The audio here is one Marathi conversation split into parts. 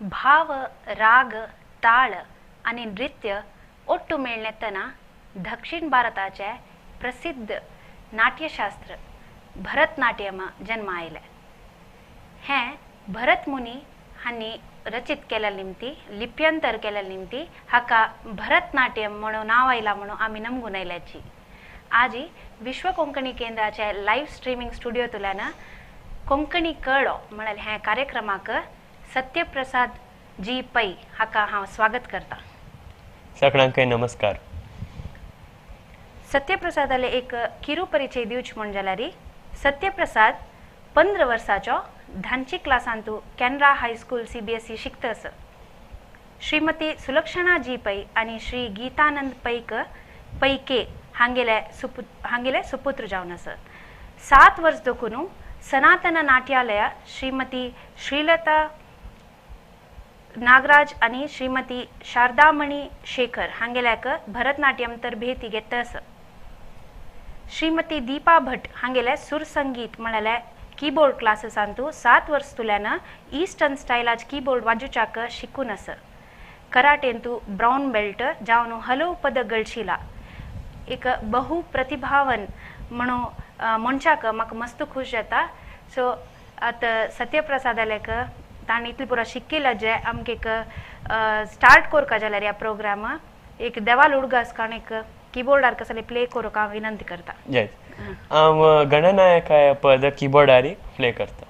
भाव राग ताळ आणि नृत्य ಒಟ್ಟು ಮೇಳ್ನೆತ್ತನ दक्षिण भारताचे प्रसिद्ध नाट्यशास्त्र भरतनाट्यम जन्म आयले. हे भरत मुनी हांनी रचित केल्या निमती लिप्यंतर केल्या निमती हाका भरतनाट्यम म्हणून नाव आयला म्हणून आम्ही नमगून आयल्याची. आजी विश्व कोंकणी केंद्राचे लाईव्ह स्ट्रीमिंग स्टुडिओतल्यान कोंकणी कळो म्हणाल ह्या कार्यक्रमाक सत्यप्रसाद जी पै हाका हांव स्वागत करता. सगळ्यांक नमस्कार. सत्यप्रसादाले एक किरू परिचय दिवच म्हण जाल्यार सत्यप्रसाद 15 वर्साचो धांची क्लासांतू कॅनरा हायस्कूल CBSE शिकतस. श्रीमती सुलक्षणा जी पै आणि श्री गीतानंद पैके हांगेले सुपुत्र जावन आसत. 7 वर्स दोकून सनातन नाट्यालय श्रीमती श्रीलता नागराज आणि श्रीमती शारदामणी शेखर हांगेल्याक भरतनाट्यम तरबेती घेतस. श्रीमती दीपा भट हांगेले सुरसंगीत म्हळ्यार कीबोर्ड क्लासेसांतू 7 वर्स तुल्यान ईस्टर्न स्टायलाच कीबोर्ड वाजूच्याक शिकून आस. कराटेंतू ब्राउन बेल्ट जावन हलव पद गळशिला. एक बहु प्रतिभावन म्हणून मनशाक म्हाका मस्त खुश जाता. सो आतां सत्यप्रसादालेक ताणी इतले पुरो शिकिल्ले जे आमकां एक स्टार्ट कोरका जाल्यार ह्या प्रोग्राम एक देवाल उडगास काण एक कीबोर्डार कसले प्ले करूंक हांव विनंती करता. जय हांव गणनायकाय पद कीबोर्डार प्ले करता.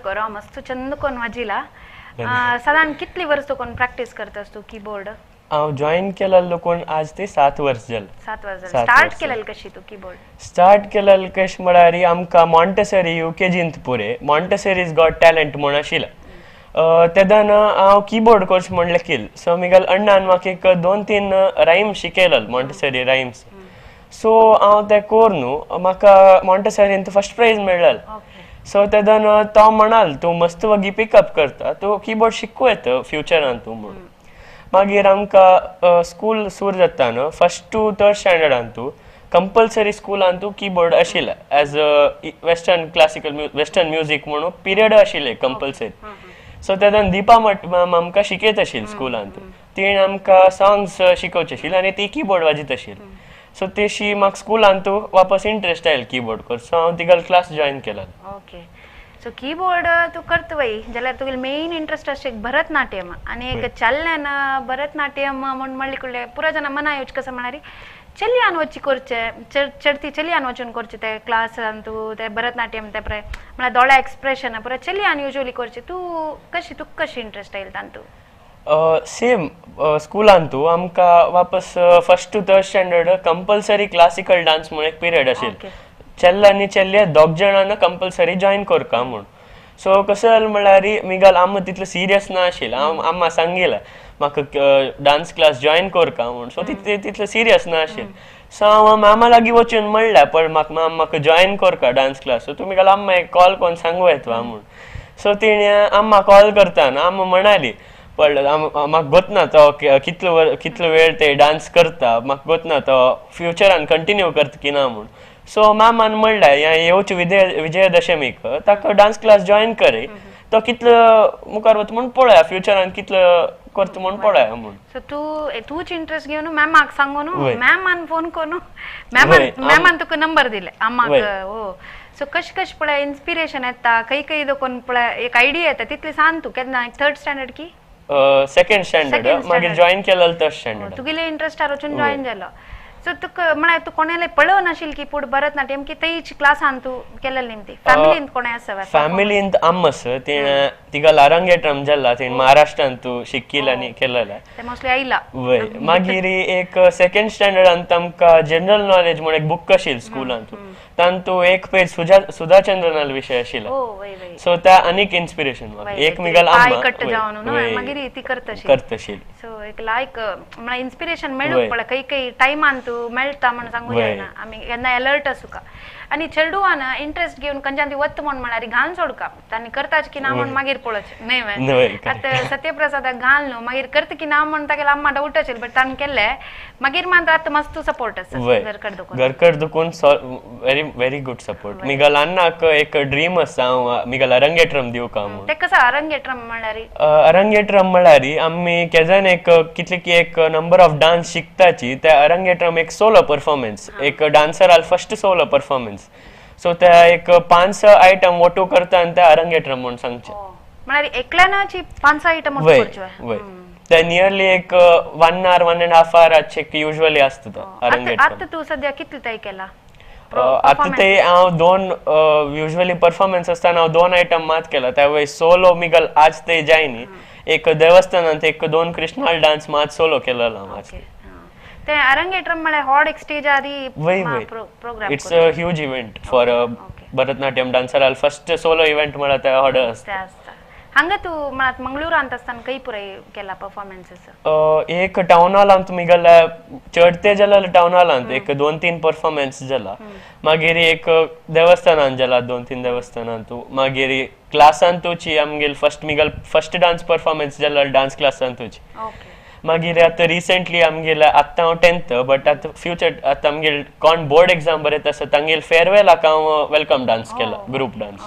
बरं मस्त छंद कोण वाजिला. साधारण कितली वर्ष कोण प्रॅक्टिस करतास तू कीबोर्ड? हांव जॉईन केलेलो कोण आज ते 7 वर्स जालें. 7 वर्स जालें. स्टार्ट केलेल कशी तू कीबोर्ड? स्टार्ट केलेल कश म्हळ्यार आमकां मॉन्टेसरी UKGंत पुरे मॉन्टेसरीज गॉट टॅलंट म्हूण आशिल्लें. तेदान हांव कीबोर्ड कोर्स म्हण लेखील. सो मिगल अण्णान म्हाका एक 2-3 रायम शिकयलेल मॉन्टेसरी रायम्स. सो हांव ते कोर न्हू म्हाका मॉन्टेसरींत फर्स्ट प्राइज मेळ्ळेल. सो तेदान तो म्हणाल तूं मस्त वगी पिकअप करता तूं कीबोर्ड शिकूं येता फ्युचरान तूं म्हणून. मागीर आमकां स्कूल सुरू जाता न्हू 1st to 3rd स्टँडर्डान तूं कंपल्सरी स्कूलान तूं कीबोर्ड आशिल्लें as western classical western music म्हणून पिरियड आशिल्ले कंपल्सरी. सो तेदान दीपा मॅम आमकां शिकयत आशिल्ली स्कूलान. तीन आमकां सॉंग्स शिकोवचे आशिल्ले आनी ती कीबोर्ड वाजयत आशिल्ली. सो तेशी म्हाका स्कूलान तूं वापस इंट्रस्ट आयलो कीबोर्ड कोर्स. सो हांव तिगल क्लास जॉईन केला. ओके. सो कीबोर्ड तू करतवय जाल्यार तुगे मेन इंट्रस्ट अशें भरतनाट्यम आनी एक चलण्यान भरतनाट्यम म्हण म्हणले कडले पुरा जना मना येवच कसं म्हणारी चलयान वच्ची करचे चढती चलयान वचून करचे ते क्लासान तू ते भरतनाट्यम ते पळय म्हळ्यार दोळ्या एक्सप्रेशन पुरा चलयान युजली करचे तू कशी इंट्रस्ट येयला तांतू सेम स्कुलान तू आमकां वापस first to third standard compulsory classical dance म्हणून एक पिरियड आशिल्लो चेल्ला आनी चेल्ले दोग जाणांना कंपल्सरी जॉइन करका म्हूण सो कसं जालें म्हळ्यार मिगाल आम्मा तितलो सिरियस ना आशिल्लो आम्मा सांगिला म्हाका डान्स क्लास जॉइन करका म्हूण सो तितलो सिरियस ना आशिल्लो सो हांव मामा लागीं वचून म्हणलें पळय म्हाका जॉइन करका डान्स क्लास सो तुमी मिगाल आम्मा एक कॉल कोन्न सांगू येतवा म्हूण सो तिणे आम्मा कॉल करताना आम्मा म्हणाली पण म्हाका गोतना तो कितलो वेळ ते डान्स करता म्हाका गोतना तो फ्युचरान कंटिन्यू करता की ना म्हूण सो मामान म्हणलें येवचे विजयादशमीक ताका डान्स क्लास जॉइन करे तो कितलो मुखार वता म्हूण पळया फ्युचरान कितलो करता म्हूण पळया म्हूण सो तूच इंट्रस्ट घेवन मॅमाक सांगू न्हू मॅमान फोन करू मॅमान तुका नंबर दिले अम्माक हो सो कश पळय इन्स्पिरेशन येता खंय देखून पळय एक आयडिया येता तितली सांग तू केन्ना थर्ड स्टँडर्ड की सेकंड स्टँडर्ड मागीर जॉइन केलेलो थर्ड स्टँडर्ड तुगेले इंट्रस्टार वचून जॉइन जालो सो तुका म्हळ्यार तू कोणाले पळोवन नाशिल की पुढे भरतनाट्यम की तेच क्लासान तू केलेली ती फॅमिलीन कोणे आसा फॅमिलीन अम्मस तिका अरंगेट्रम जाला तिने महाराष्ट्रान तू शिकिला आनी केलेला ते मोस्टली आयला वय मागीर एक सेकंड स्टँडर्डान तांकां जनरल नॉलेज म्हण एक बुक आशिल्लो स्कुलान तांतू एक पेज सुधाचंद्रनाल विषय आशिल्लो सो त्या अनेक इन्स्पिरेशन एक मिगाल आम्मा कट जावन मागीर ती करतशील सो एक लायक म्हळ्यार इन्स्पिरेशन मेळूंक पळय खंय टायमान तू मेळटा म्हण सांगू जायना आमी केन्ना अलर्ट आसूं आनी चेडूआन इंट्रस्ट घेवन खंयच्यान ती वत म्हण म्हळ्यार घालन सोडका तांणी करताच की ना म्हण मागीर पळोवचें न्हय आतां सत्यप्रसादाक घाल न्हू मागीर करता की ना म्हण ताका आम्मा डावट आशिल्लो बट ताणें केलें मागीर मात्र आतां मस्त सपोर्ट आसा घरकड दुखून वेरी गुड सपोर्ट मिगाल अन्नाक एक ड्रीम आसा हांव मिगाल अरंगेट्रम दिवका म्हूण ते कसं अरंगेट्रम म्हळ्यार अरंगेट्रम म्हळ्यार आमी केजन एक कितले की एक नंबर ऑफ डान्स शिकताची ते अरंगेट्रम एक सोलो परफॉर्मन्स एक डान्सर आल फर्स्ट सोलो परफॉर्मन्स सो त्या एक 5 आयटम वोटू करता आनी ते अरंगेट्रम म्हूण सांगचे म्हळ्यार एकल्यानाची 5 आयटम वोटू करचे ते नियरली एक 1 hour 1.5 hour युजली आसता तो अरंगेट्रम आतां तू सद्या कितले तय केला आता ते हांव 2 युजली परफॉर्मन्स आसतना हांव 2 आयटम मात केला त्या वेळी सोलो मिगल आज ते जायनी एक देवस्थानांत एक 2 कृष्णाल डान्स मात सोलो केलेलो हांव आज ते अरंगेट्रम म्हळ्यार हॉड एक स्टेज आदी program it's a huge event for Bharatanatyam dancer first solo event म्हळ्यार ते हॉड आसता हांगा तू म्हळ्यार मंगळूरांत आसतना खंय पुराय केला परफॉर्मन्सेस एक टाउन हॉलांत मिगल चढते जाल्यार टाउन हॉलांत एक 2-3 परफॉर्मन्स जाला मागीर एक देवस्थानान जाला 2-3 देवस्थानांत मागीर क्लासान तुची आमगेल फर्स्ट डान्स परफॉर्मन्स जाला डान्स क्लासान तुची मागीर आतां रिसेंटली आमगेल आतां हांव 10th बट आतां फ्युचर आतां आमगेल कोण बोर्ड एग्जाम बरयता आसा तांगेल फेअरवेलाक हांव वेलकम डान्स केला ग्रुप डान्स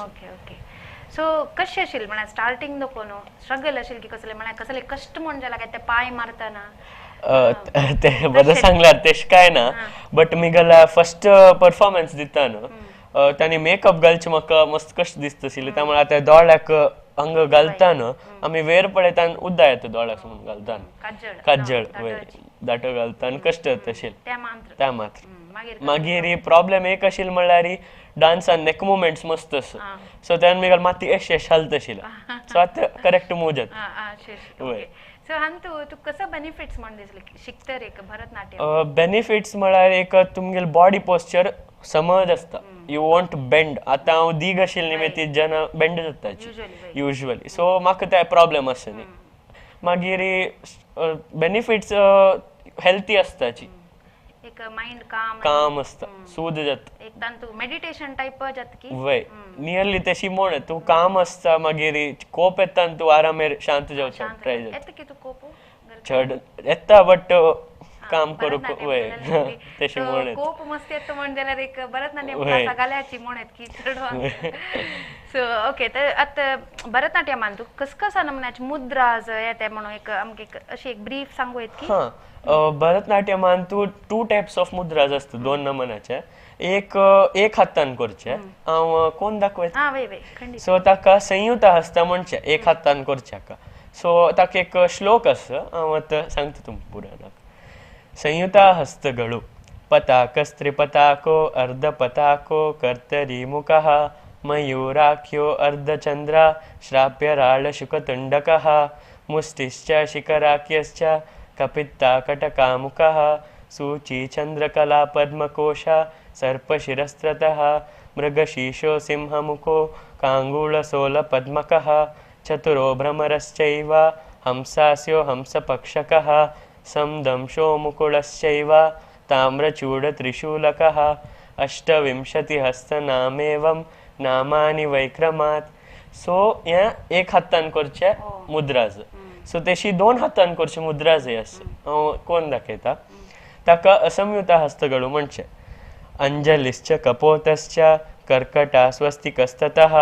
सो कशें आशिल्लें म्हळ्यार स्टार्टींग देखून स्ट्रगल आशिल्लें की कसलें म्हळ्यार कसलें कश्ट म्हण जाला काय ते पांय मारतना ते बरें सांगल्यार तेश काय ना बट मिगल फर्स्ट परफॉर्मन्स दिता न्हू तांणी मेकअप घालचे म्हाका मस्त कश्ट दिसता आशिल्लें त्यामुळे आतां दोळ्याक हांग घालताना आमी वेर पळयताना उद्दा येता दोळ्याक म्हणून घालताना काजळ दाटो घालताना कश्ट येता आशिल्ले त्या मात्र मागीर प्रॉब्लेम एक आशिल्लो म्हळ्यार डान्सान नेक मुवमेंट्स मस्त आसा सो त्यान मिगल माती एश हालता आशिल्लो सो आतां करेक्ट मूव जाता सो हांगा तू कसो बेनिफिट्स म्हण दिसले शिकतर एक भरतनाट्यम बेनिफिट्स म्हळ्यार एक तुमगेल बॉडी पोस्चर समज आसता यू वॉन्ट बेंड आतां हांव दीग आशिल्ली न्ही ती जना बेंड जाताची युजली सो म्हाका ते प्रॉब्लेम आसा न्ही मागीर बेनिफिट्स हेल्थी आसताची एक माइंड काम आसता सूद जाता एकदां तू मेडिटेशन टाइप जाता की वय नियरली तशी म्हण तू काम आसता मागीर कोप येता तू आरामेर शांत जावचा ट्राय येता की तू कोप चड येता बट काम करूक वय तशी म्हण कोप मस्त येता म्हण जाल्यार एक भरतनाट्यम क्लासा घाल्याची म्हण की चड सो ओके तर आतां भरतनाट्यमान तू कसा नमुन्याची मुद्राज येते म्हणून एक आमकां अशी एक ब्रीफ सांगू येत की भरतनाट्यमान तू 2 टायप्स ऑफ मुद्राज आसता 2 नमुन्याचे एक एक हातान करचे हांव कोण दाखयत हा वय वय खंडित सो ताका संयुक्त हस्त म्हणचे एक हातान करचे हाका सो ताका एक श्लोक आसा हांव आतां सांगता तुमकां पुराणाक संयुक्त हस्तಗಳು पताकस्त्रिपताको अर्धपताको कर्तरी मुखः मयूराख्यो अर्धचंद्र श्राप्यराळशुकतुण्डकः मुष्टिश्च शिखराख्यश्च कपित्ताकटकामुखः सूचीचन्द्रकला पद्मकोशा सर्पशिरस्त्रतः मृगशीर्षो सिंहमुखो काङ्गूलसोलपद्मकः चतुरो भ्रमरश्चैव हंसास्यो हंसपक्षकः समदंशो मुकुलश्चैव ताम्रचूडत्रिशूलकः अष्टविंशतिहस्तनामेवं नामानि वैक्रमात् सो हे एक हातान करचे मुद्राज सो तेशी दोन हातान करचे मुद्राज हांव कोण दाखयता ताका असंयुक्त हस्तಗಳು म्हणचे अंजलिश्च कपोतश्च कर्कटा स्वस्तिकस्ततः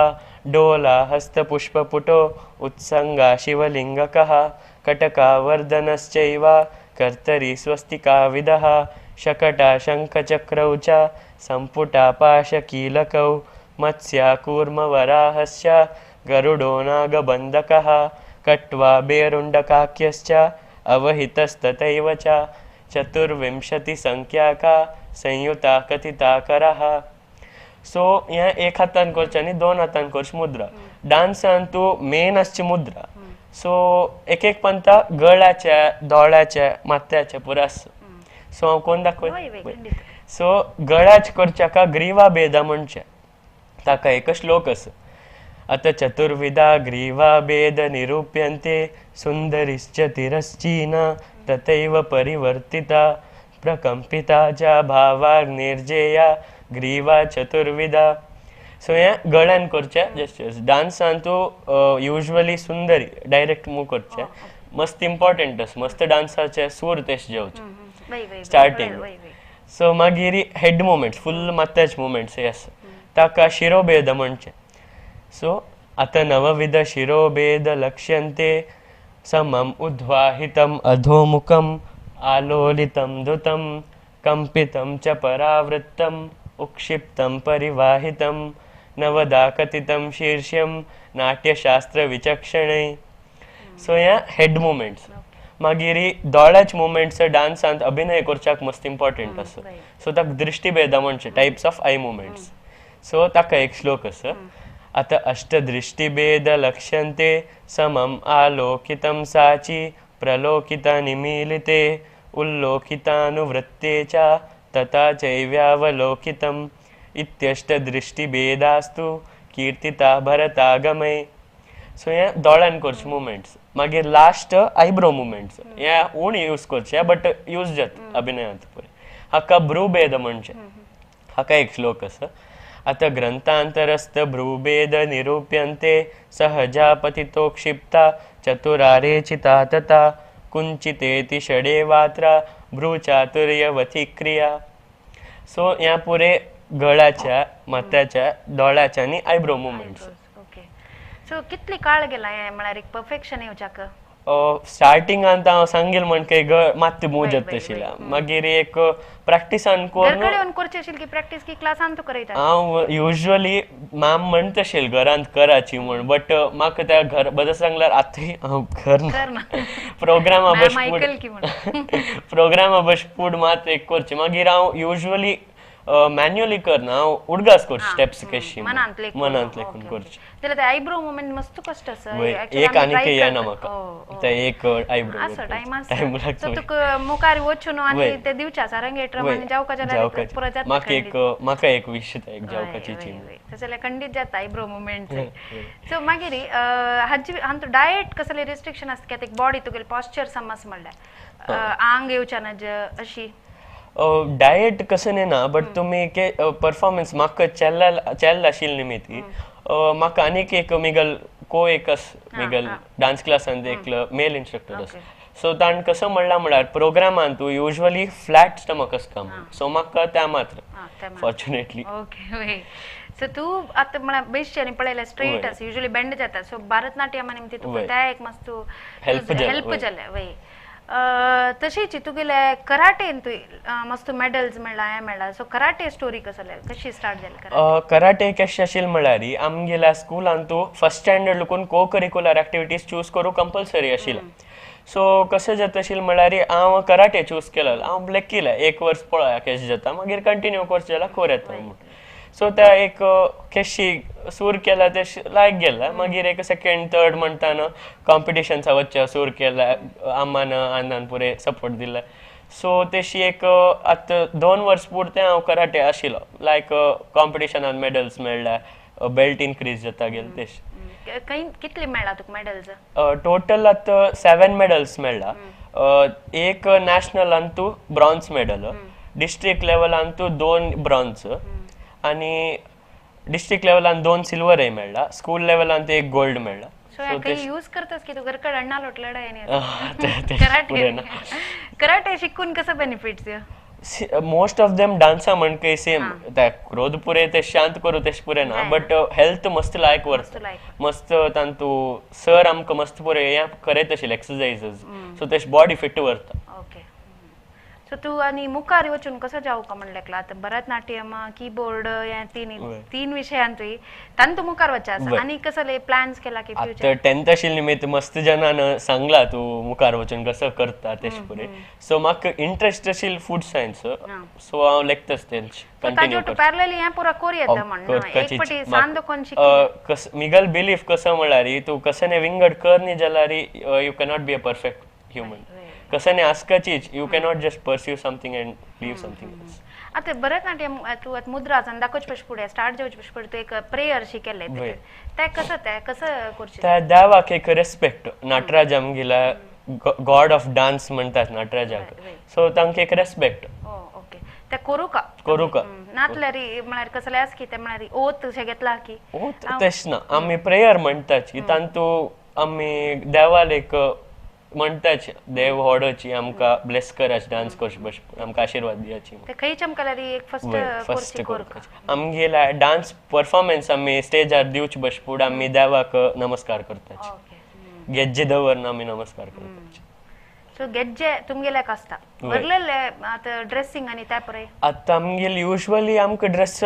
डोला हस्तपुष्पपुटो उत्संगा शिवलिङ्गकः कटकावर्धनश्चैव कर्तरी स्वस्तिकाविदः शकटा शङ्खचक्रौ च सम्पुटा पाशकीलकौ मत्स्या कूर्मवराहस्य गरुडो नागबन्धकः कट्वा बेरुण्डकाख्यश्च अवहितस्तथैव च चतुर्विंशतिसंख्याका संयुता कथिताकरः सो हे एक हातान करचे आनी दोन हातान करचे मुद्रा डान्सान तूं मेन आसची मुद्रा सो एक एक पंथा गळ्याचे दोळ्याचे माथ्याचे पुरो आसता सो हांव कोण दाखय सो गळ्याचे करचे हाका ग्रीवा भेदा म्हणचे ताका एक श्लोक आसा अत चतुर्विधा ग्रीवा भेद निरूप्यन्ते सुंदरिश्च तिरश्चीना तथैव परिवर्तिता प्रकंपिता च भावाग्निर्जेया ग्रीवा चतुर्विधा सो हे गळ्यान करचे जस्ट डान्सान तूं युजली सुंदरी डायरेक्ट मूव करचे मस्त इम्पॉर्टंट आसा मस्त डान्साचे सूर तेश जेवचे स्टार्टिंग सो मागीर हेड मुवमेंट्स फुल माथ्याचे मुवमेंट्स आसा ताका शिरोभेद म्हणचे सो आता नवविध शिरोभेद लक्ष्यन्ते समम उद्वाहितम अधोमुखम आलोलितं दुतं कंपितं च परावृत्तम उक्षिप्तं परिवाहितं नवदा कथितं शीर्ष्यं नाट्यशास्त्र विचक्षणे सो ह्या हेड मुवमेंट्स मागीर दोळ्याचे मुवमेंट्स डान्सांत अभिनय करच्याक मस्त इम्पॉर्टंट आसा सो ताका दृष्टिभेदा म्हणचे types of I movements so ताका एक श्लोक आसा अत अष्टदृष्टिभेद लक्ष्यन्ते समम आलोकितं साची प्रलोकिता निमीलिते उल्लोकितानुवृत्ते च तथा चैव्यावलोकितम् इत्यष्टदृष्टिभेदास्तु कीर्तिता भरतागमे सो हे दोळ्यान करचे मुवमेंट्स मागीर लास्ट आयब्रो मुवमेंट्स हे उण यूज करचे बट यूज जाता अभिनयांत पळय हाका भ्रूभेद म्हणचे हाका एक श्लोक आसा अत ग्रंथांतरस्थ भ्रूभेद निरूप्यन्ते सहजा पतितो क्षिप्ता चतुरारे चिता तथा कुंचितेति षडेवात्रा भ्रूचातुर्यवती क्रिया सो ह्या पुरे गळ्याच्या माथ्याच्या दोळ्याच्या आनी आयब्रो मुवमेंट्स ओके सो कितली काळ गेला हे म्हळ्यार एक परफेक्शन येवच्याक स्टार्टिंगांत हांव सांगेल म्हणके मात्ती मोजत आशिल्ल्या मागीर एक प्रॅक्टिसान करून करची आशिल्ली की प्रॅक्टिस की क्लासान तू करयता हांव युजली मॅम म्हणत आशिल्ली घरांत कराची म्हण बट म्हाका त्या घर बरें सांगल्यार आतां हांव करना प्रोग्रामा बशपूड मात एक करचें मागीर हांव युजली मॅन्युअली करना हांव उडगास करचें स्टेप्स कशी मनांत लेखून करचें जाल्यार ते आयब्रो मुवमेंट मस्त कश्ट आसा एक आनीक येना म्हाका ते एक आयब्रो आसा टाइम आसा सो तुका मुखार वचून आनी ते दिवचे आसा रंगेट्रम आनी जावकाच्या पुरो जाता म्हाका एक विश एक जावकाची चिंता जाल्यार खंडीत जाता आयब्रो मुवमेंट सो मागीर हाजी हांव डायट कसले रिस्ट्रिक्शन आसता कित्याक बॉडी तुगेले पॉस्चर समज म्हणल्यार आंग येवच्या ना अशी डायट कसं नाही ना बट तुम्ही के परफॉर्मन्स म्हाका चॅल आशिल्ली न्ही ती म्हाका आनीक एक मिगल को एकस मिगल डान्स क्लासान एक मेल इंस्ट्रक्टर आसा सो ताण कसं म्हणल्यार प्रोग्रामान तूं युजली फ्लॅट स्टमक आसता सो म्हाका त्या मात्र फॉर्च्युनेटली ओके सो तू आता मला बेस्ट आणि पळयला स्ट्रेट आसा युजली बेंड जाता सो भरतनाट्यम आणि तुका त्या एक मस्त हेल्प जाले वय तशीच तुगेले कराटेन तू मस्त मेडल्स मेळ्ळा हे मेळ्ळा सो कराटे स्टोरी कशी स्टार्ट जाली कराटे कशें आशिल्लें म्हळ्यार आमगेल्या स्कुलान तूं फर्स्ट स्टँडर्ड लोकून को करिक्युलर एक्टिविटीज चूज करूं कंपल्सरी आशिल्लें सो कशें जाता आशिल्लें म्हळ्यार हांव कराटे चूज केलो हांव ब्लॅक केलें एक वर्स पळोवया कशें जाता मागीर कंटिन्यू कोर्स जाल्यार खोर येता सो त्या एक केशी सूर केला ते लायक गेला मागीर एक सेकंड थर्ड म्हणटाना कॉम्पिटिशन्सा वच्चे सूर केला आम्मान आनंद पुरे सपोर्ट दिला सो तेशी एक आतां 2 वर्स पुरते हांव कराटे आशिल्लो लायक कॉम्पिटिशनान मेडल्स मेळ्ळा बेल्ट इनक्रीज जाता गेल तेश कितले मेळ्ळा तुका मेडल्स टोटल आतां 7 मेडल्स मेळ्ळा एक नॅशनलान तूं ब्रॉन्झ मेडल डिस्ट्रिक्ट लेवलान तूं 2 ब्रॉन्झ आणि डिस्ट्रिक्ट लेवलान 2 सिल्वरय मेळ्ळा स्कूल लेवलान ते एक गोल्ड मेळ्ळा सो काही यूज करतास की तू घरकड अण्णा लोटलडा कराटे कराटे शिकून कसं बेनिफिट्स मोस्ट ऑफ देम डान्सा म्हण काही सेम रोज पुरे ते शांत करू तेश पुरे ना बट हेल्थ मस्त लायक व्हरता मस्त तांतू सर आमकां मस्त पुरे हे करयत आशिल्ले एक्सरसाइजीस सो तेश बॉडी फिट व्हरता ओके सो तू आणि मुखार वचून कसं जाऊ का म्हणलें आता भरतनाट्यम कीबोर्ड या तीन विषयांतूय तांतू मुखार वचास आणि कसले प्लॅन्स केला की फ्युचर 10th आशिल्ले निमित्त मस्त जनान सांगला तू मुखार वचून कसं करता तेश पुरे सो म्हाका इंटरेस्ट आशिल्ल फूड सायन्स सो हांव लेखताच तेंच कंटिन्यू करता पॅरलली हे पुरा कोरी येता म्हणना एक पटी सांदो कोण शिक मिगल बिलीफ कसं म्हळ्यार तू कसने विंगड कर न्ही जाल्यार you cannot be a perfect human कसने आसकाचीच you cannot just pursue something and leave something else आता भरतनाट्यम तू आता मुद्रास दाखोवच पश फुडें स्टार्ट जावच पश फुडें तू एक प्रेयर शिकेले ते कसं करचे त्या देवाक एक रेस्पेक्ट नटराज आमगेला गॉड ऑफ डान्स म्हणटात नटराजाक सो तांकां एक रेस्पेक्ट ओके ते करू का नातल्यार म्हळ्यार कसले आस की ते म्हळ्यार ओत शे घेतला की ओत तेश ना आमी प्रेयर म्हणटात की तांतू आमी देवाक एक म्हणटाच देव होडोची आमकां ब्लेस कराच डान्स करच बस आमकां आशीर्वाद दियाची ते खंय चमकल्यार एक फर्स्ट आमगेला डान्स परफॉर्मन्स आमी स्टेजार दिवच बस फुडें आमी देवाक नमस्कार करताच गेज्जे दवरन आमी नमस्कार करताच सो गेज्जे तुमगेल्याक आसता भरलेले आतां ड्रेसिंग आनी त्या परे आतां आमगेले युजुअली आमकां ड्रेस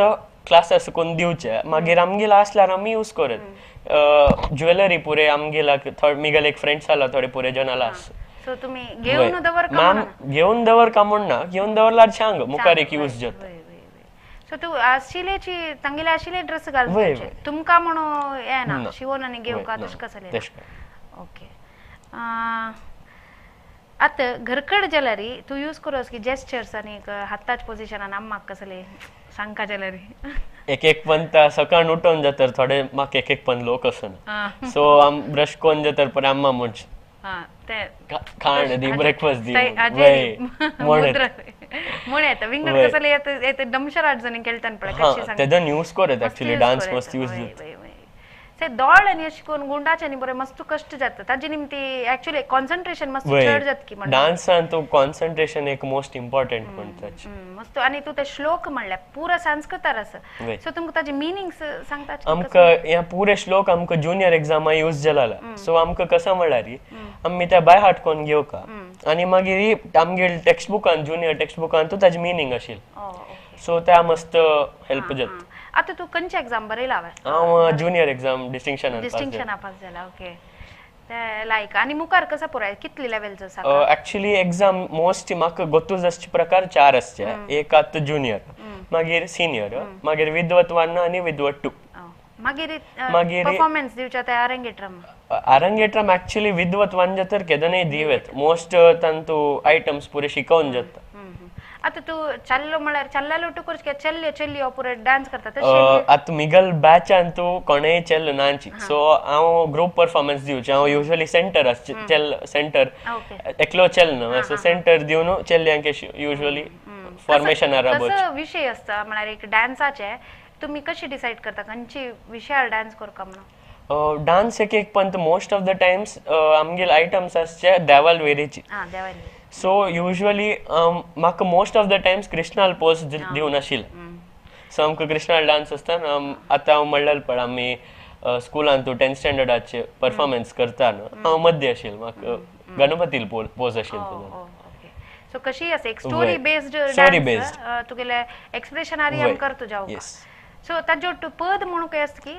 क्लासास कोण दिवचे मागीर आमगेला आसल्यार आमी यूज करत ज्वेलरी पुरे आमगेला मिगल एक फ्रेंड्स आला थोडे पुरे जनाला सो तुम्ही घेऊन दवर का घेऊन दवर का म्हणना घेऊन दवरल्यार सांग मुखार एक यूज जाता सो तू आशिलेची तांगेले आशिले ड्रेस घालपाचे तुमका म्हणो हे ना शिवोन आनी घेऊ का तश कसले ओके आता घरकड जाल्यारी तू यूज करस की जेस्चर्स आनी हाताच पोझिशनान आम्माक कसले सांगका जाल्यारी एक पंत सकाळ उठोन जातर थोडे म्हाका एक पंत लोक असना सो आम ब्रश कोन जातर पर आम्मा म्हणच खाण दी ब्रेकफास्ट दी म्हण येता विंगड कसले येता दमशराट जणी केलतन पळय कशी सांग तेदन यूज करत एक्चुअली डान्स मस्त यूज से दौड़ आणि अशी कोण गुंडाचे नी बरे मस्त कष्ट जाता ताजे निमती एक्चुअली कॉन्सन्ट्रेशन मस्त चढ जात की डान्सान तो कॉन्सन्ट्रेशन एक मोस्ट इम्पॉर्टंट म्हणतात मस्त आणि तू ते श्लोक म्हणल्या पुरा संस्कृतार आसा सो तुमका ताजे मीनिंग्स सांगता आमका या पुरे श्लोक आमका ज्युनियर एग्जामा यूज जालाला सो आमका कसा म्हळ्यार आम्ही त्या बाय हार्ट कोन घेऊ का आणि मागीर आमगे टेक्स्ट बुकान ज्युनियर टेक्स्ट बुकान तो ताजे मीनिंग आशिल सो त्या मस्त हेल्प जाता आता तू खंयची एग्जाम बरयला हांव ज्युनियर एग्जाम डिस्टिंक्शन पास जाला ओके लायक आणि मुखार कसा पुराय कितली लेवलचो आसा एक्चुअली एग्जाम मोस्ट म्हाका गोतूच असचे प्रकार 4 असचे एक आत ज्युनियर मागीर सिनियर मागीर विद्वत 1 आणि विद्वत 2 मागीर परफॉर्मन्स दिवच्या ते आरंगेट्रम एक्चुअली विद्वत 1 जतर केदने दिवेत मोस्ट तंतु आयटम्स पुरे शिकवून जाता आता तू चल्लो म्हळ्यार चल्लालो टुकुर चल्ल्यो चल्ल्यो पुरे डान्स करता आता मिगल बॅचान तू कोणेय चल्ल नांची सो हांव ग्रुप परफॉर्मन्स दिवचे हांव युजुअली सेंटर चल सेंटर एकलो चल ना सो सेंटर दिवन चल्ल्यांक युजुअली फॉर्मेशन आराबो विषय असता म्हळ्यार एक डान्साचे तुम्ही कशी डिसाइड करता खंयची विषयार डान्स करका म्हणून डान्स एक पंत मोस्ट ऑफ द टाइम्स आमगेल आयटम्स आसचे देवाल वेरेची सो युजुअली म्हाका मोस्ट ऑफ द टाइम्स कृष्णाल पोज दिवन आशिल्ले सो आमकां कृष्णाल डान्स आसता आतां हांव म्हणलें पळय आमी स्कुलान तूं 10th स्टँडर्डाचे परफॉर्मन्स करताना हांव मध्य आशिल्लो म्हाका गणपतील पोज आशिल्लो सो कशी असे एक स्टोरी बेस्ड Story based. तुगेले एक्सप्रेशनारी आम करतो जाऊ सो ताजो पद म्हणून काय असत की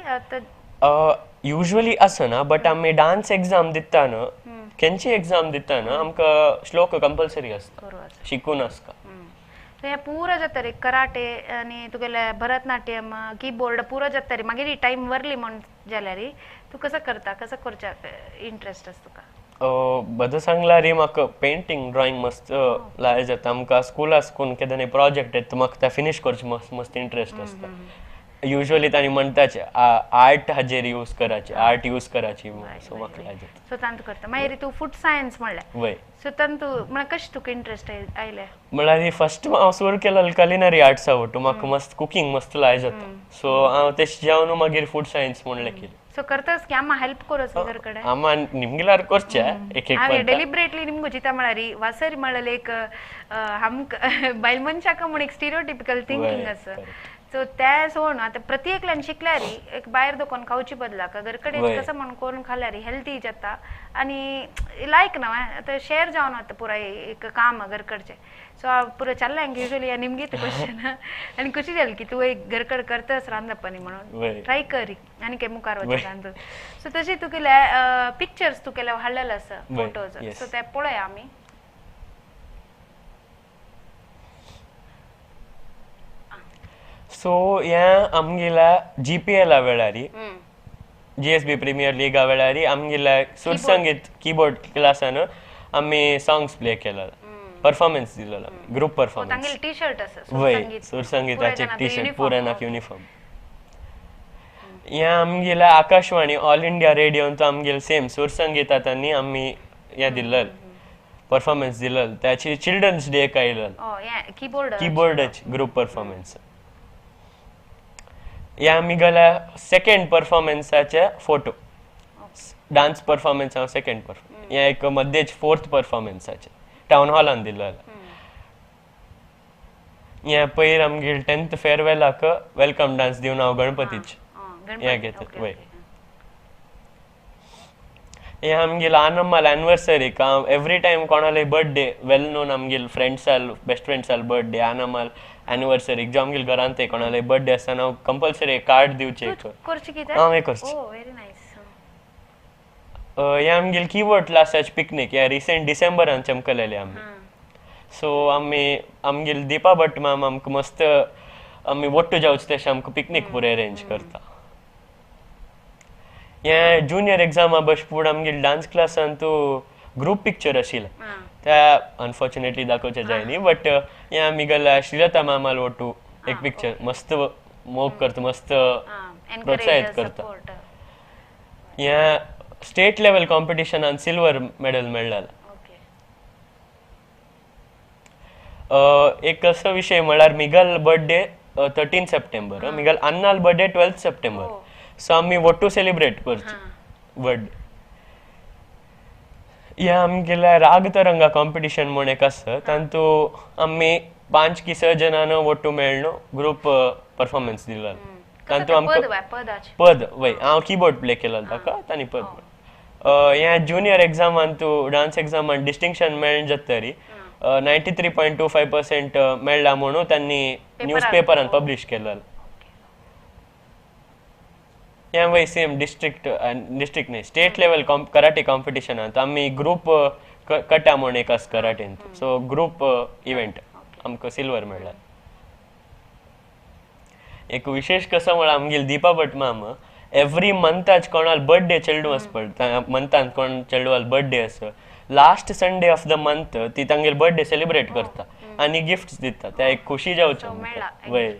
युजली असना बट आमी डान्स एग्जाम दिताना केंची एग्जाम दिताना आमकां श्लोक कंपल्सरी आसता शिकून आसता सो हे पुरो जातरी कराटे आनी तुगेले भरतनाट्यम कीबोर्ड पुरो जातरी मागीर टाइम वरली म्हण जाल्यार तू कसं करता कसं करच्या इंटरेस्ट आसता तुका बद सांगल्यार म्हाका पेंटिंग ड्रॉइंग मस्त लाय जाता आमकां स्कुला साकून केन्ना प्रोजेक्ट येता म्हाका ते फिनिश करचे मस्त इंटरेस्ट आसता युजली तांणी म्हणटाचे आर्ट हाजेर यूज कराचे आर्ट यूज कराची सो म्हाका लाय जाता सो तांत करता मागीर तूं फूड सायन्स म्हणलें वय सो तांत तूं म्हळ्यार कशें तुका इंटरेस्ट आयलें म्हळ्यार फर्स्ट हांव सुरू केलें कलिनरी आर्ट्स आवडटा म्हाका मस्त कुकिंग मस्त लाय जाता सो हांव तेश जेवन मागीर फूड सायन्स म्हणलें केलें सो करतास की आम्हा हेल्प करोस घर कಡೆ आम्हा निमगेल्यार करचे एक एक हांवें डेलिब्रेटली निमगो चिता म्हळ्यार वासरी म्हळ्यार एक बायल मनशाका म्हण एक स्टिरियोटिपिकल थिंकिंग आसा सो ते सोडून आतां प्रत्येकल्यान शिकल्यार एक भायर दुखोन खावची बदलाक घर कडेन कसं म्हणून करून खाल्यार हेल्थी जाता आनी लायक ना आतां शेअर जावन वता पुराय एक काम घर कडचें सो पुरो चल्ला युजली निमगे क्वेश्चन आनी कशी जाली की तूं एक घर कड करतास रांदपानी म्हणून ट्राय करी आनी काय मुखार वचून रांद सो तशी तुगेले पिक्चर्स तुगेले हाडलेले आसा फोटोज सो ते पळय आमी सो हे आमगेल्या जीपीएला वेळारी जीएसबी प्रीमियर लीगा वेळारी आमगेल्या सुरसंगीत कीबोर्ड क्लासान आमी सॉंग्स प्ले केला परफॉर्मन्स दिलेला ग्रुप परफॉर्मन्स टी शर्ट आसा वय सुरसंगीताचे टी शर्ट पुरानाक युनिफॉर्म हे आमगेल्या आकाशवाणी ऑल इंडिया रेडियोन तो आमगेल सेम सुरसंगीतांनी आमी हे दिल्लें परफॉर्मन्स दिलें त्याची चिल्ड्रन्स डे आयलें कीबोर्ड ग्रुप परफॉर्मन्स हे आमी गेल्या सेकंड परफॉर्मन्साचे फोटो डान्स परफॉर्मन्स हांव सेकंड परफॉर्मन्स हे एक मध्येच फोर्थ परफॉर्मन्साचे टाउन हॉलान दिल्लें हे पयर आमगेल 10th फेअरवेलाक वेलकम डान्स दिवन हांव गणपतीचे हे घेतात वय हे आमगेल आनम्माल एनिवर्सरीक हांव एवरी टायम कोणाले बर्थडे वेल नोन आमगेल फ्रेंड्साल बेस्ट फ्रेंड्साल बर्थडे आनम्माल एनिवर्सरीक जो आमगेल घरांत कोणाले बर्थडे आसतना हांव कंपल्सरी कार्ड दिवचे हांव हे करचें हे आमगेल कीबोर्ड क्लासाची पिकनीक हे रिसेंट डिसेंबरान चमकलेले आमी सो आमी आमगेल दीपा भट मॅम आमकां मस्त आमी वट्टू जावचे तशें आमकां पिकनीक पुरे अरेंज करता हे जुनियर एग्जामा बसपूड आमगेल डान्स क्लासान तूं ग्रुप पिक्चर आशिल्लें त्या अनफॉर्च्युनेटली दाखोवचें जायनी बट हे आमी गेल्या श्रीलता मॅमाल वट्टू एक पिक्चर मस्त मोग करता मस्त प्रोत्साहित करता हे स्टेट लेवल कॉम्पिटिशनान सिल्वर मेडल मेळ्ळां एक असो विषय म्हळ्यार मिगल बर्थडे 13 सप्टेंबर मिगल अन्नाल बर्थडे 12 सप्टेंबर सो आमी वट्टू सेलिब्रेट करचे बर्थडे हे आमगेल्या राग तरंगा कॉम्पिटिशन म्हण एक आसा तांतू आमी 5 की 6 जणांन वट्टू मेळ्ळो ग्रुप परफॉर्मन्स दिलो तांतू आमकां पद वय हांव कीबोर्ड प्ले केलो ताका तांणी पद हे ज्युनियर एग्जामान तूं डान्स एग्जामान डिस्टिंक्शन मेळ्ळें जातरी 93.25% मेळ्ळा म्हणून तांणी न्यूजपेपरान पब्लिश केलें हे वय सेम डिस्ट्रिक्ट न्ही स्टेट लेवल कराटे कॉम्पिटिशनांत आमी ग्रुप कटा म्हूण एक आसा कराटेन सो ग्रुप इव्हेंट आमकां सिल्वर मेळ्ळा एक विशेष कसो म्हळ्यार आमगेली दीपा भट मॅम एवरी मंथाच कोणाल बर्थडे चेडू आसा पळय मंथान कोण चेडवाल बर्थडे आसा last Sunday off the month ती तांगेल बर्थडे सेलिब्रेट करता आनी गिफ्ट्स दिता त्या एक खुशी जावचें वय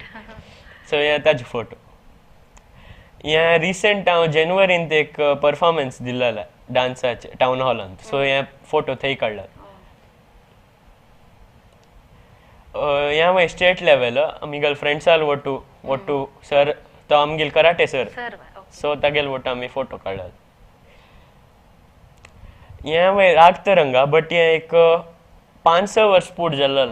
सो हे ताजे फोटो हे रिसेंट हांव जानेवारींत एक परफॉर्मन्स दिल्लें डान्साचे टाउन हॉलांत सो हे फोटो थंय काडला हे वय स्टेट लेवल आमगेल फ्रेंड्साल वट्टू सर तो आमगेल कराटे सर सो तागेल वट्टू आमी फोटो काडला हे वय राग तरंगा बट हे एक 5-6 वर्स पूट जाल्लो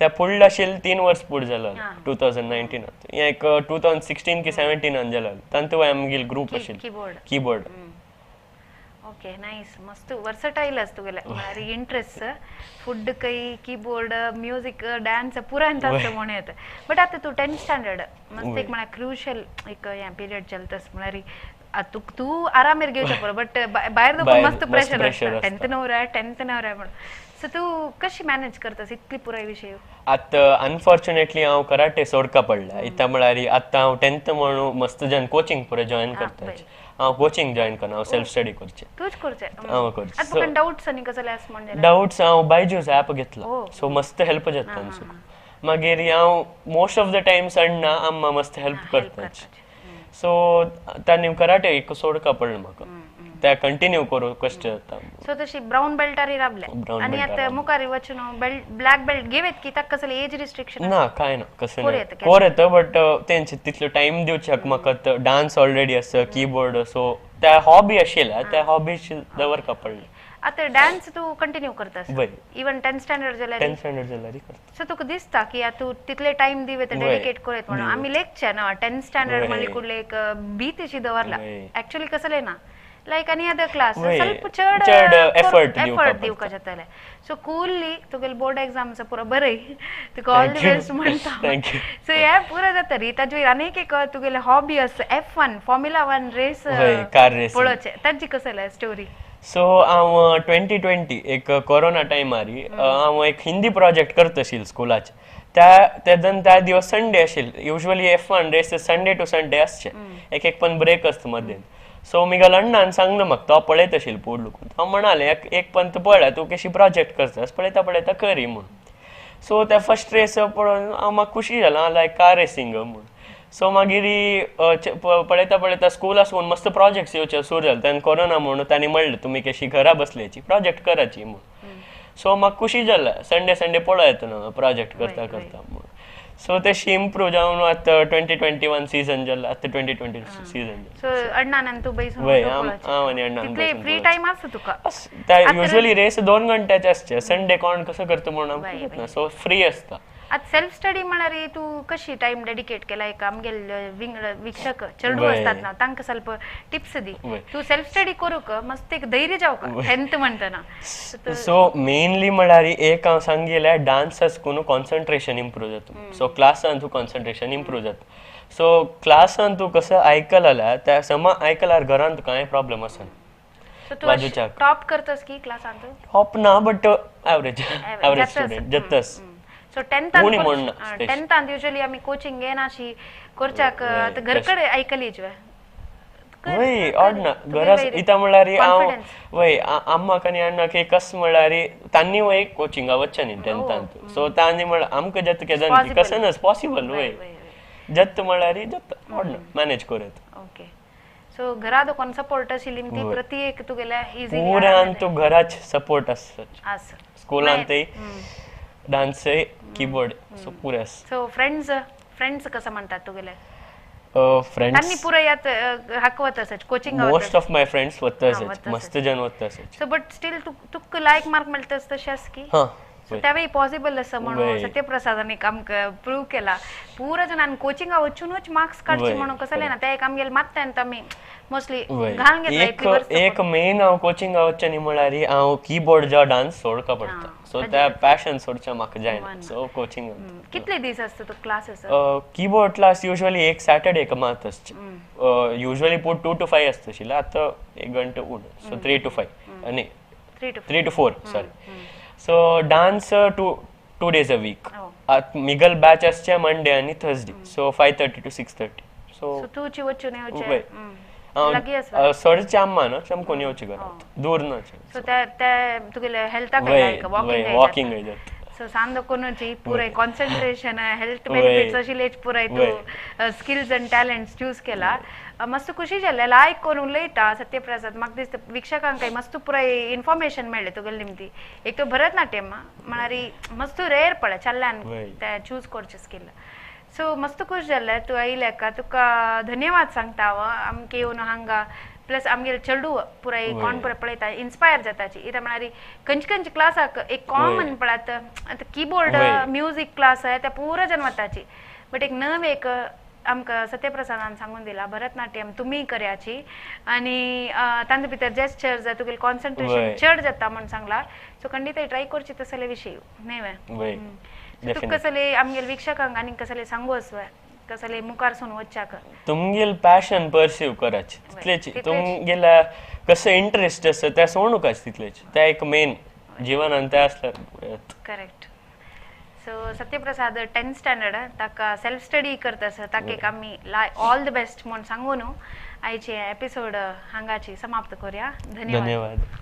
त्या फुडलं आशिल्लें 3 वर्स पुढे जालें 2019 हें एक 2016 की 17 जालें तांतू आमगेल ग्रुप आशिल्लो कीबोर्ड ओके नाइस मस्त वर्सटाइल असतो गेला मारी इंटरेस्ट फूड काही कीबोर्ड म्युझिक डान्स पुरा ಅಂತ म्हणून येतं बट आता तू 10th स्टँडर्ड मस्त एक म्हणा क्रुशियल एक या पिरियड चलतस म्हणारी तू आरामेर घेऊ शकतो बट बाहेर तो मस्त प्रेशर असतं 10th नवरा म्हणून सो तू कशी मॅनेज करतस इतकी पुरा विषय आता अनफॉर्च्युनेटली हांव कराटे सोडका पडला इता म्हळ्यार आता हांव 10th म्हणून मस्त जन कोचिंग पुरे जॉइन करता हांव कोचिंग जॉइन करना हांव सेल्फ स्टडी करचे तूच करचे हांव करचे आता पण डाउट्स आनी कसले आस म्हणजे डाउट्स हांव बायजूस ऍप घेतला सो मस्त हेल्प जाता तांचो मागीर हांव मोस्ट ऑफ द टाइम सडना आम्मा मस्त हेल्प करता सो तांणी कराटे एक सोडका पडला म्हाका त्या कंटिन्यू करू कष्ट जाता सो तशी ब्राउन बेल्टारी राबले आणि आता मुखारी वचून ब्लॅक बेल्ट घेवेत की ताका कसले एज रिस्ट्रिक्शन ना काय ना कसं नाही कोर येतं बट तेंचे तितलो टाइम दिवच्याक म्हाका डान्स ऑलरेडी आसा कीबोर्ड सो त्या हॉबी आशिल्ल्या त्या हॉबीची दवरका पडली आता डान्स तू कंटिन्यू करतास इवन 10th स्टँडर्ड जाल्यार सो तुका दिसता की तू तितले टाइम दिवे ते डेडिकेट करत म्हणून आम्ही लेक्चर ना 10th स्टँडर्ड म्हणजे कुठले एक भीतीची दवरला ऍक्च्युअली कसले ना लाइक any other class ಸ್ವಲ್ಪ ಚಡ್ ಎಫರ್ಟ್ दिवका जाताले सो कूलली तुगेल बोर्ड एग्जाम चा पूरा बरे तुका ऑल द बेस्ट म्हणता सो या पूरा जाता री ताजे अनेक एक तुगेले हॉबी अस F1 formula 1 race car race पळोचे ताजी कसले स्टोरी सो हांव 2020 एक कोरोना टायमारी हांव एक हिंदी प्रोजेक्ट करतशील स्कुलाचे त्या दिवस संडे आशिल्ले usually F1 race Sunday to Sunday आसचे एक पण ब्रेक असतो मध्ये सो मिगल अण्णान सांगलो म्हाका तो पळयत आशिल्लो पोड लुकून हांव म्हणालें एक पंत पळय तूं कशी प्रोजेक्ट करतास पळयता करी म्हूण सो त्या फर्स्ट रेस पळोवन म्हाका खुशी जाला लायक कार रेसींग म्हूण सो मागीर पळयता स्कूल आसून मस्त प्रोजेक्ट्स येवचे सुरू जाले तेन्ना कोरोना म्हणून तांणी म्हणलें तुमी कशी घरा बसल्याची प्रोजेक्ट कराची म्हूण सो म्हाका खुशी जाला संडे पळय येता न्हू प्रोजेक्ट करता म्हूण सो तशी इम्प्रूव जावन आता 2021 सीजन जाला आता 2022 सीजन सो अण्णान तू बैसून हांव आनी अण्णान फ्री टाइम आसता तुका युजली रेस 2 घंट्याचे आसचे संडे कोण कसं करता म्हणून सो फ्री असता आता सेल्फ स्टडी म्हणारी तू कशी टाइम डेडिकेट केला एक आमगेल वीक्षक चेडू असतात ना तांकां ಸ್ವಲ್ಪ टिप्स दी तू सेल्फ स्टडी करू का मस्त एक धैर्य जाव का 10th म्हणतना सो मेनली म्हळ्यार एक हांव सांगिल्लें डान्सास कोण कॉन्सन्ट्रेशन इम्प्रूव जाता सो क्लासान तू कॉन्सन्ट्रेशन इम्प्रूव जाता सो क्लासान तू कसं आयकलां त्या समा आयकल्यार घरान तुका कांय प्रॉब्लेम आसना तू टॉप करतस की क्लासान टॉप ना बट एवरेज स्टुडंट जतस सो 10th युजली आम्ही कोचिंग घेनाशी करच्याक घरकडे ऐकलीच वय ऑडना घरा इता म्हळ्यार हांव वय आम्माक आनी अण्णाक एक कस म्हळ्यार तांणी वय कोचिंगा वच्चे न्ही 10th सो तांणी म्हळ्यार आमकां जत केदन कसनच पॉसिबल वय जत म्हळ्यार जत ऑडना मॅनेज करत ओके सो घरा तो कोण सपोर्ट आशिल्ली ती प्रति एक तुगेल्या इझी पुरान तू घराच सपोर्ट आसा स्कूलांतय डान्स कीबोर्ड सो पुरेस सो फ्रेंड्स कसं म्हणतात तुगेले फ्रेंड्स त्यांनी पुरा यात हाकवत असच coaching most of my friends वतच मस्त जन वतच सो बट स्टील तुक लायक मार्क मिळतस तशास की सो त्यावेळी पॉसिबल असं म्हणून सत्यप्रसादाने काम प्रूव्ह केला पुरा जणांनी कोचिंग वचूनच मार्क्स काढची म्हणून कसं ना त्या काम गेल मागता आम्ही मोस्टली घालून घेतला एक मेन हांव कोचिंग वच्चे म्हळ्यार हांव कीबोर्ड जो डान्स सोडका पडटा सो त्या पॅशन सोडच्या म्हाका जायना सो कोचिंग कितले दीस असता तो क्लासेस कीबोर्ड क्लास युजली एक सॅटर्डे एक मात असचे युजली पूण 2 to 5 आसतशिल्ले आतां 1 घंटा उण सो 3 to 5 न्ही 3 to 4 sorry so dance 2 days a week मिगल बॅच असचे मंडे आणि थर्सडे सो 5:30 to 6:30 सो तूची वचून सडचे आम्मा ना चमकोन येवचे घरात दूर ना सो त्या तुगेले हेल्थाक वॉकिंग सो सांद कोनची पुरे कॉन्सन्ट्रेशन हेल्थ बेनिफिट्स आशिल्लेच पुराय तू स्किल्स एंड टॅलेंट्स चूज केला मस्त खुशी जाले लायक करून उलयता सत्यप्रसाद म्हाका दिसता विक्षकांक मस्त पुराय इन्फॉर्मेशन मेळ्ळे तुगेले निमती एक तो भरतनाट्यम म्हळ्यार मस्त रेअर पडे चल्ल्यान ते चूज करचे स्किल सो मस्त खुश जाले तू आयले का तुका धन्यवाद सांगता हांव आमके येवन हांगा प्लस आमगेले चेडू पुराय कोण पुराय पळयता इन्स्पायर जाताची इता म्हणारी खंयची खंयची क्लासाक एक कॉमन पळत आता कीबोर्ड म्युझिक क्लास आहे त्या पुरा जन वताची बट एक नव एक आमकां सत्यप्रसादान सांगून दिला भरतनाट्यम तुम्ही करयाची आणि तांचे भितर जेस्चर्स तुगेले कॉन्सन्ट्रेशन चड जाता म्हणून सांगला सो खंडित ट्राय करची तसले विषय न्हय तुका कसले आमगेले वीक्षकांक आनी कसले सांगू असवा कसले मुखार सोन वच्चाक तुमगेल पॅशन परस्यू कराच तितलेच तुमगेला कसं इंटरेस्ट आसा त्या सोडूकाच तितलेच त्या एक मेन जीवनान ते आसल्यार correct so Satyaprasad 10th standard ताका सेल्फ स्टडी करतास ताका एक आमी ऑल द बेस्ट म्हणून सांगून आयचे एपिसोड हांगाची समाप्त करूया धन्यवाद